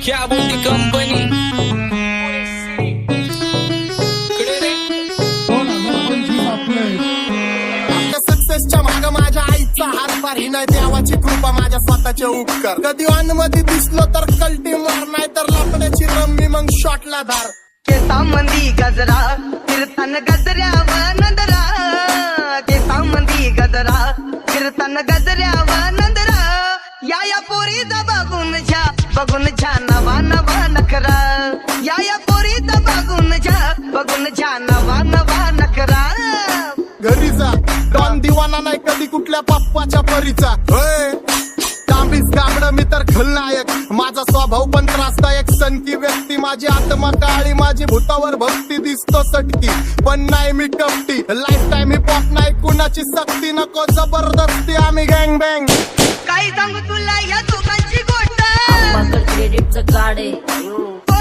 क्या बोलती कंपनी सक्सेसच्या माग माझ्या आईचा हातभार ही नाही देवाची कृपा माझ्या स्वतःचे उपकार कधी मध्ये दिसलो तर कल्टी मार नाही तर लाकड्याची रम्मी मग शॉटला धार केसामंदी गजरा कीर्तन गजऱ्याव नंदरा केसामंदी गजरा कीर्तन गजऱ्याव नंदरा या पोरीचा बघून छा नवा नवा नखरा या पोरीचा बघून छा नवा नवा नखरा घरी जा डॉन दिवाना नाही कधी कुठल्या पप्पाच्या परीचा तांबीस गाबड मी तर खलनायक माझा स्वभाव पण त्रासदायक सनकी व्यक्ती माझी आत्मा काळी माझी भूतावर भक्ती दिसतो सटकी पण नाही मी कपटी लाईफ टाइम ही पॉप नाही कुणाची सक्ती नको जबरदस्ती आम्ही गँग बँग काही सांगू तुला या दोघांची गोष्ट क्रेडिटचं कार्ड आहे